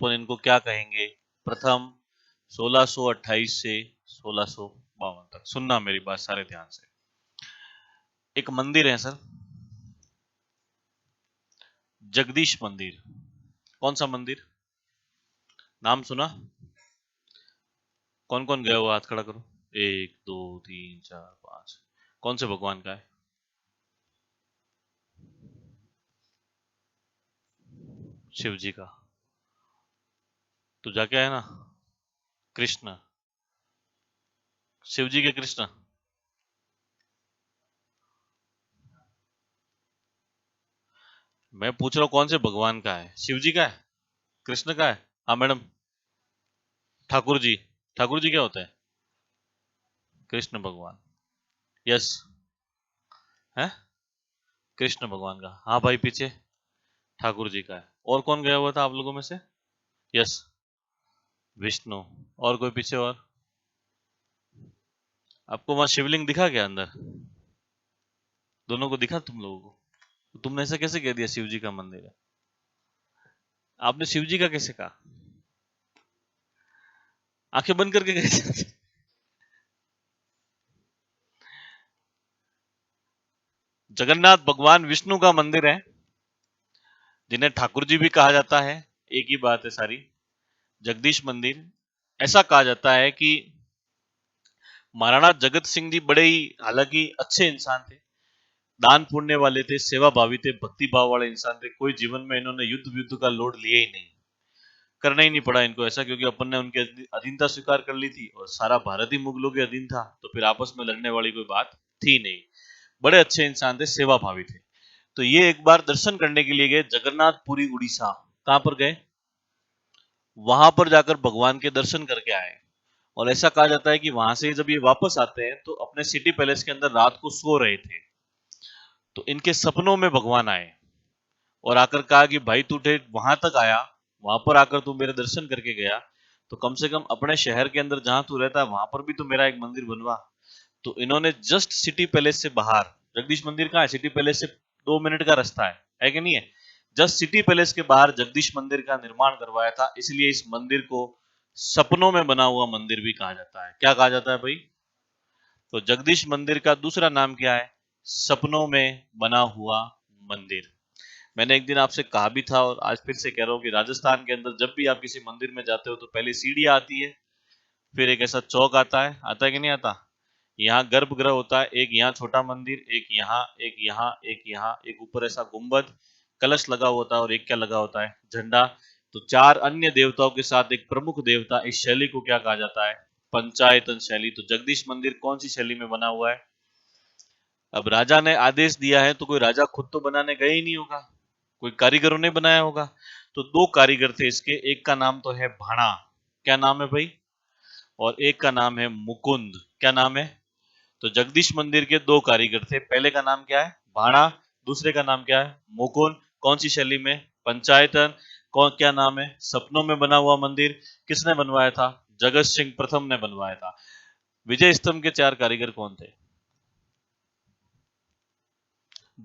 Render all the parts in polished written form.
अपन इनको क्या कहेंगे? प्रथम 1628 से 1652 तक। सुनना मेरी बात सारे ध्यान से। एक मंदिर है सर, जगदीश मंदिर। कौन सा मंदिर? नाम सुना? कौन कौन गया हुआ हाथ खड़ा करो। 1 2 3 4 5। कौन से भगवान का है? शिव जी का। तो जाके आया ना? कृष्ण। शिव जी के कृष्ण। मैं पूछ रहा हूँ कौन से भगवान का है? शिव जी का है? कृष्ण का है? हाँ मैडम। ठाकुर जी। ठाकुर जी क्या होता है? कृष्ण भगवान। यस। है कृष्ण भगवान का। हाँ भाई पीछे ठाकुर जी का है। और कौन गया हुआ था आप लोगों में से? यस विष्णु। और कोई पीछे? और आपको वहां शिवलिंग दिखा क्या अंदर? दोनों को दिखा तुम लोगों को? तो तुमने ऐसा कैसे कह दिया शिव जी का मंदिर है? आपने शिव जी का कैसे कहा? आंखें बंद करके कैसे? जगन्नाथ भगवान विष्णु का मंदिर है, जिन्हें ठाकुर जी भी कहा जाता है। एक ही बात है सारी। जगदीश मंदिर। ऐसा कहा जाता है कि महाराणा जगत सिंह जी बड़े ही हालांकि अच्छे इंसान थे, दान पुण्य वाले थे, सेवा भावी थे, भक्ति भाव वाले इंसान थे। कोई जीवन में इन्होंने युद्ध युद्ध का लोड लिया ही नहीं, करना ही नहीं पड़ा इनको ऐसा, क्योंकि अपन ने उनकी अधीनता स्वीकार कर ली थी और सारा भारत ही मुगलों के अधीन था, तो फिर आपस में लड़ने वाली कोई बात थी नहीं। बड़े अच्छे इंसान थे, सेवा भावी थे। तो ये एक बार दर्शन करने के लिए गए जगन्नाथपुरी उड़ीसा। कहां पर गए? वहां पर जाकर भगवान के दर्शन करके आए। और ऐसा कहा जाता है कि वहां से जब ये वापस आते हैं तो अपने सिटी पैलेस के अंदर रात को सो रहे थे, तो इनके सपनों में भगवान आए और आकर कहा कि भाई तू वहां तक आया, वहां पर आकर तू मेरे दर्शन करके गया, तो कम से कम अपने शहर के अंदर जहां तू रहता है वहां पर भी तो मेरा एक मंदिर बनवा। तो इन्होंने जस्ट सिटी पैलेस से बाहर, जगदीश मंदिर कहाँ है? सिटी पैलेस से 2 मिनट का रास्ता है कि नहीं है? जस्ट सिटी पैलेस के बाहर जगदीश मंदिर का निर्माण करवाया था, इसलिए इस मंदिर को सपनों में बना हुआ मंदिर भी कहा जाता है। क्या कहा जाता है भाई? तो जगदीश मंदिर का दूसरा नाम क्या है? सपनों में बना हुआ मंदिर। मैंने एक दिन आपसे कहा भी था और आज फिर से कह रहा हूँ कि राजस्थान के अंदर जब भी आप किसी मंदिर में जाते हो तो पहले सीढ़ियां आती है, फिर एक ऐसा चौक आता है कि नहीं आता? यहाँ गर्भगृह होता है, एक यहाँ छोटा मंदिर, एक यहाँ, एक यहाँ, एक यहाँ, एक ऊपर ऐसा गुंबद कलश लगा होता है और एक क्या लगा होता है? झंडा। तो चार अन्य देवताओं के साथ एक प्रमुख देवता। इस शैली को क्या कहा जाता है? पंचायतन शैली। तो जगदीश मंदिर कौन सी शैली में बना हुआ है? अब राजा ने आदेश दिया है तो कोई राजा खुद तो बनाने गए ही नहीं होगा, कोई कारीगरों ने बनाया होगा। तो दो कारीगर थे इसके, एक का नाम तो है भाणा। क्या नाम है भाई? और एक का नाम है मुकुंद। क्या नाम है? तो जगदीश मंदिर के दो कारीगर थे, पहले का नाम क्या है? भाणा। दूसरे का नाम क्या है? मुकुंद। कौन सी शैली में? पंचायतन। कौन, क्या नाम है? सपनों में बना हुआ मंदिर। किसने बनवाया था? जगत सिंह प्रथम ने बनवाया था। विजय स्तंभ के चार कारीगर कौन थे?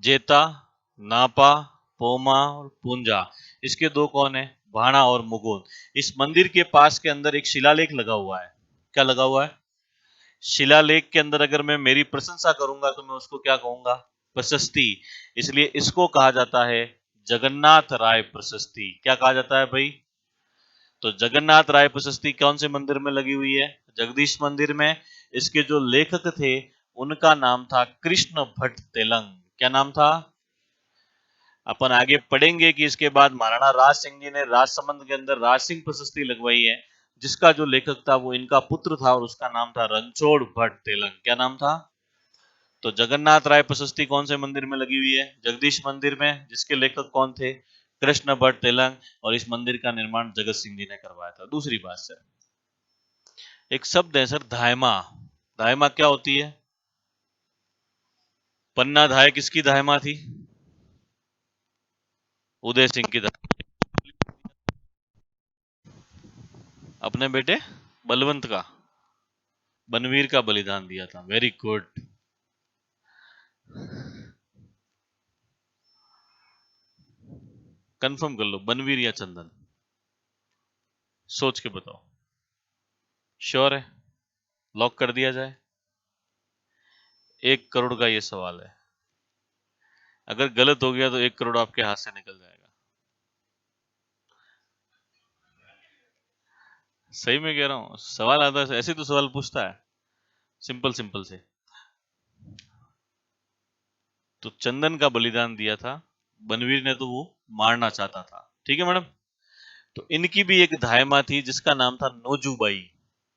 जेता, नापा, पोमा और पूंजा। इसके दो कौन है? भाणा और मुकुंद। इस मंदिर के पास के अंदर एक शिलालेख लगा हुआ है। क्या लगा हुआ है? शिलालेख के अंदर अगर मैं मेरी प्रशंसा करूंगा तो मैं उसको क्या कहूंगा? प्रशस्ति। इसलिए इसको कहा जाता है जगन्नाथ राय प्रशस्ति। क्या कहा जाता है भाई? तो जगन्नाथ राय प्रशस्ति कौन से मंदिर में लगी हुई है? जगदीश मंदिर में। इसके जो लेखक थे उनका नाम था कृष्ण भट्ट तेलंग। क्या नाम था? अपन आगे पढ़ेंगे कि इसके बाद महाराणा राज सिंह जी ने राजसमंद के अंदर राज सिंह प्रशस्ति लगवाई है, जिसका जो लेखक था वो इनका पुत्र था और उसका नाम था रणछोड़ भट्ट तेलंग। क्या नाम था? तो जगन्नाथ राय प्रशस्ति कौन से मंदिर में लगी हुई है? जगदीश मंदिर में, जिसके लेखक कौन थे? कृष्ण भट्ट तेलंग। और इस मंदिर का निर्माण जगत सिंह जी ने करवाया था। दूसरी बात सर, एक शब्द है सर, धायमा। धायमा क्या होती है? पन्ना धाय किसकी धायमा थी? उदय सिंह की धायमा। अपने बेटे बलवंत का, बनवीर का बलिदान दिया था। Very good. कंफर्म कर लो, बनवीर या चंदन? सोच के बताओ। श्योर है? लॉक कर दिया जाए? 1 करोड़ का ये सवाल है। अगर गलत हो गया तो 1 करोड़ आपके हाथ से निकल जाएगा। सही में कह रहा हूँ, सवाल आता है ऐसे तो सवाल पूछता है, सिंपल सिंपल से। तो चंदन का बलिदान दिया था, बनवीर ने तो वो मारना चाहता था। ठीक है मैडम। तो इनकी भी एक धायमा थी जिसका नाम था नोजूबाई।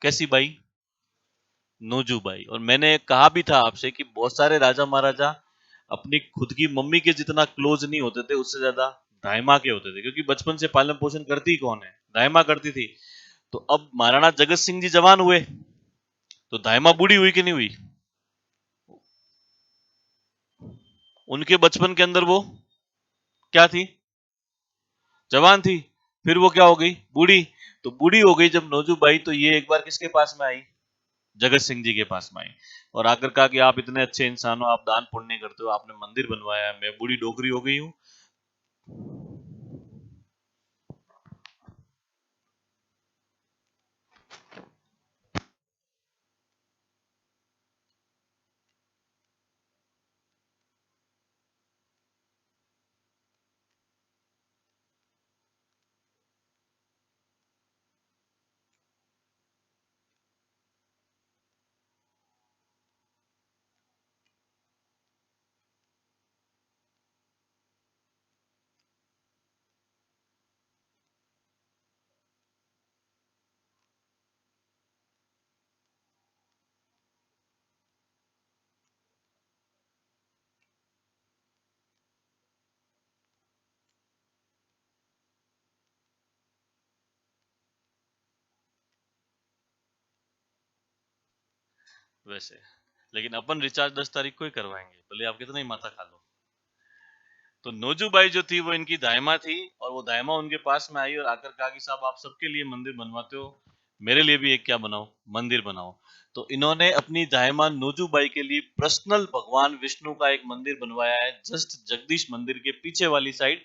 कैसी बाई? नोजूबाई। और मैंने कहा भी था आपसे कि बहुत सारे राजा महाराजा अपनी खुद की मम्मी के जितना क्लोज नहीं होते थे, उससे ज्यादा दाइमा के होते थे, क्योंकि बचपन से पालन पोषण करती ही कौन है? दाइमा करती थी। तो अब महाराणा जगत सिंह जी जवान हुए तो दाइमा बूढ़ी हुई कि नहीं हुई? उनके बचपन के अंदर वो क्या थी? जवान थी। फिर वो क्या हो गई? बूढ़ी। तो बूढ़ी हो गई जब नोजूबाई, तो ये एक बार किसके पास में आई? जगत सिंह जी के पास में आई। और आकर कहा कि आप इतने अच्छे इंसान हो, आप दान पुण्य करते हो, आपने मंदिर बनवाया, मैं बूढ़ी डोकरी हो गई हूँ। वैसे लेकिन अपन रिचार्ज 10 तारीख को ही करवाएंगे, भले आप कितना ही माथा खा लो। तो नोजूबाई जो थी वो इनकी दायमा थी, और वो दायमा उनके पास में आई और आकर कहा कि साहब आप सबके लिए मंदिर बनवाते हो, मेरे लिए भी एक क्या बनाओ, मंदिर बनाओ। तो इन्होंने अपनी दायमा नोजूबाई के लिए पर्सनल भगवान विष्णु का एक मंदिर बनवाया है, जस्ट जगदीश मंदिर के पीछे वाली साइड,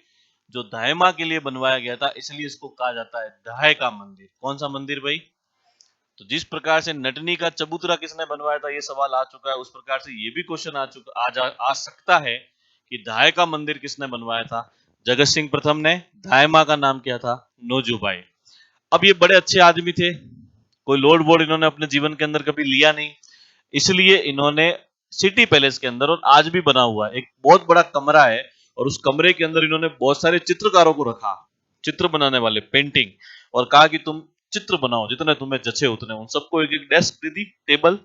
जो दायमा के लिए बनवाया गया था, इसलिए इसको कहा जाता है दाय का मंदिर। कौन सा मंदिर भाई? तो जिस प्रकार से नटनी का चबूतरा किसने बनवाया था, ये सवाल आ चुका है, उस प्रकार से ये भी क्वेश्चन आ सकता है कि दाय का मंदिर किसने बनवाया था? जगत सिंह प्रथम ने। दाय माँ का नाम क्या था? नोजूबाई। अब ये बड़े अच्छे आदमी थे, कोई लोड वोड इन्होंने अपने जीवन के अंदर कभी लिया नहीं, इसलिए इन्होंने सिटी पैलेस के अंदर, और आज भी बना हुआ है, एक बहुत बड़ा कमरा है, और उस कमरे के अंदर इन्होंने बहुत सारे चित्रकारों को रखा, चित्र बनाने वाले, पेंटिंग, और कहा कि तुम चित्र बनाओ जितने तुम्हें जचे उतने। उन सबको एक एक डेस्क दे दी, टेबल,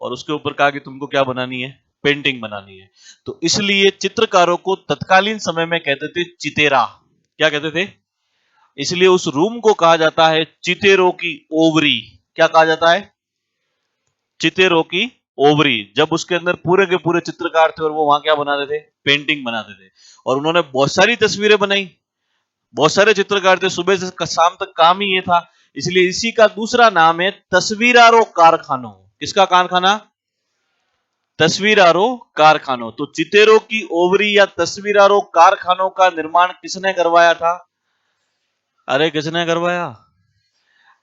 और उसके ऊपर कहा कि तुमको क्या बनानी है? पेंटिंग बनानी है। तो इसलिए चित्रकारों को तत्कालीन समय में कहते थे चितेरा। क्या कहते थे? इसलिए उस रूम को कहा जाता है चितेरों की ओवरी। क्या कहा जाता है? चितेरों की ओवरी। जब उसके अंदर पूरे के पूरे चित्रकार थे और वो वहां क्या बनाते थे? पेंटिंग बनाते थे। और उन्होंने बहुत सारी तस्वीरें बनाई, बहुत सारे चित्रकार थे, सुबह से शाम तक काम ही ये था। इसलिए इसी का दूसरा नाम है तस्वीरारो कारखानो। किसका कारखाना? तस्वीरारो कारखानो। तो चितेरों की ओवरी या तस्वीरारो कारखानों का निर्माण किसने करवाया था? अरे किसने करवाया?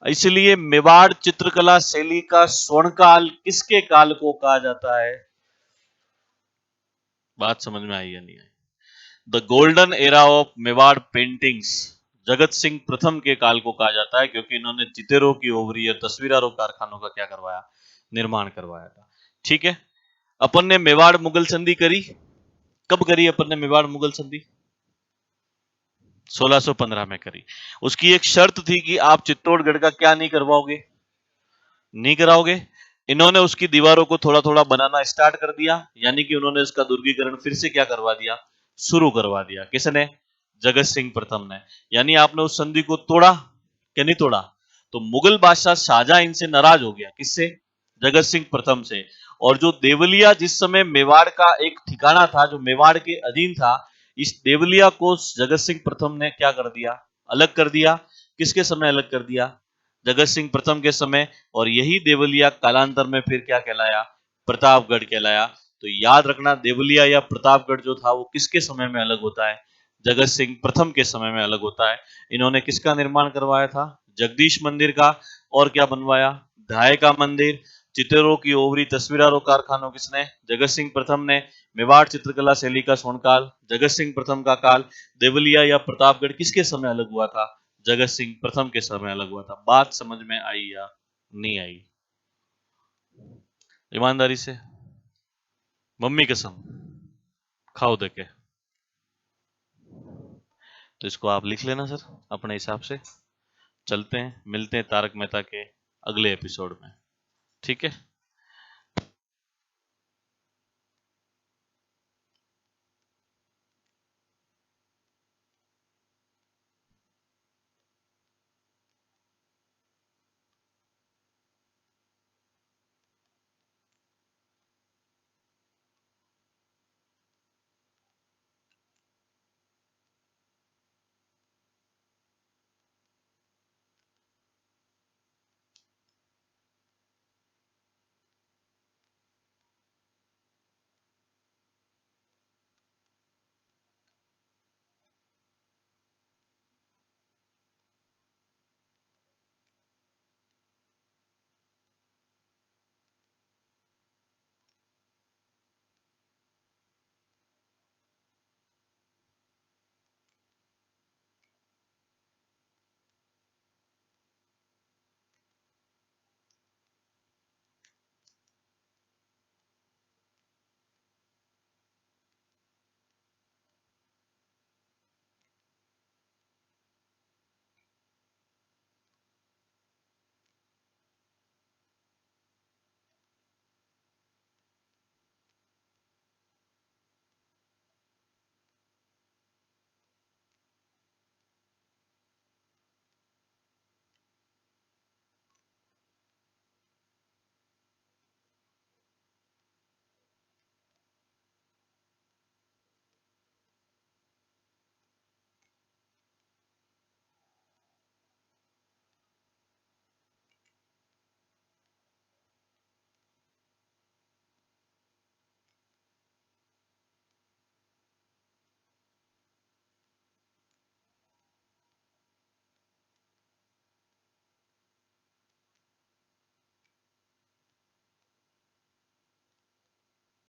इसलिए मेवाड़ चित्रकला शैली का स्वर्णकाल किसके काल को कहा जाता है? बात समझ में आई या नहीं आई? The golden era of Mewar paintings Jagat Singh प्रथम के काल को कहा जाता है, क्योंकि इन्होंने चितेरों की ओवरी और तस्वीरारों कारखानों का क्या करवाया? निर्माण करवाया था। ठीक है। अपन ने मेवाड़ मुगल संधि करी, कब करी अपन ने मेवाड़ मुगल संधि? 1615 में करी। उसकी एक शर्त थी कि आप चित्तौड़गढ़ का क्या नहीं करवाओगे? नहीं कराओगे। इन्होंने उसकी दीवारों को थोड़ा थोड़ा बनाना स्टार्ट कर दिया, यानी कि उन्होंने उसका दुर्गीकरण फिर से क्या करवा दिया? शुरू करवा दिया। किसने? जगत सिंह प्रथम ने। यानी आपने उस संधि को तोड़ा क्या नहीं तोड़ा? तो मुगल बादशाह शाहजहां इनसे नाराज हो गया। किससे? जगत सिंह प्रथम से। और जो देवलिया जिस समय मेवाड़ का एक ठिकाना था, जो मेवाड़ के अधीन था, इस देवलिया को जगत सिंह प्रथम ने क्या कर दिया? अलग कर दिया। किसके समय अलग कर दिया? जगत सिंह प्रथम के समय। और यही देवलिया कालांतर में फिर क्या कहलाया? प्रतापगढ़ कहलाया। तो याद रखना, देवलिया या प्रतापगढ़ जो था वो किसके समय में अलग होता है? जगत सिंह प्रथम के समय में अलग होता है। इन्होंने किसका निर्माण करवाया था? जगदीश मंदिर का और क्या बनवाया? ढाई का मंदिर। चित्रों की ओवरी तस्वीरों कारखानों किसने? जगत सिंह प्रथम ने। मेवाड़ चित्रकला शैली का स्वर्णकाल जगत सिंह प्रथम का काल। देवलिया या प्रतापगढ़ किसके समय अलग हुआ था? जगत सिंह प्रथम के समय अलग हुआ था। बात समझ में आई या नहीं आई? ईमानदारी से, मम्मी कसम खाओ देके। तो इसको आप लिख लेना सर अपने हिसाब से। चलते हैं, मिलते हैं तारक मेहता के अगले एपिसोड में। ठीक है।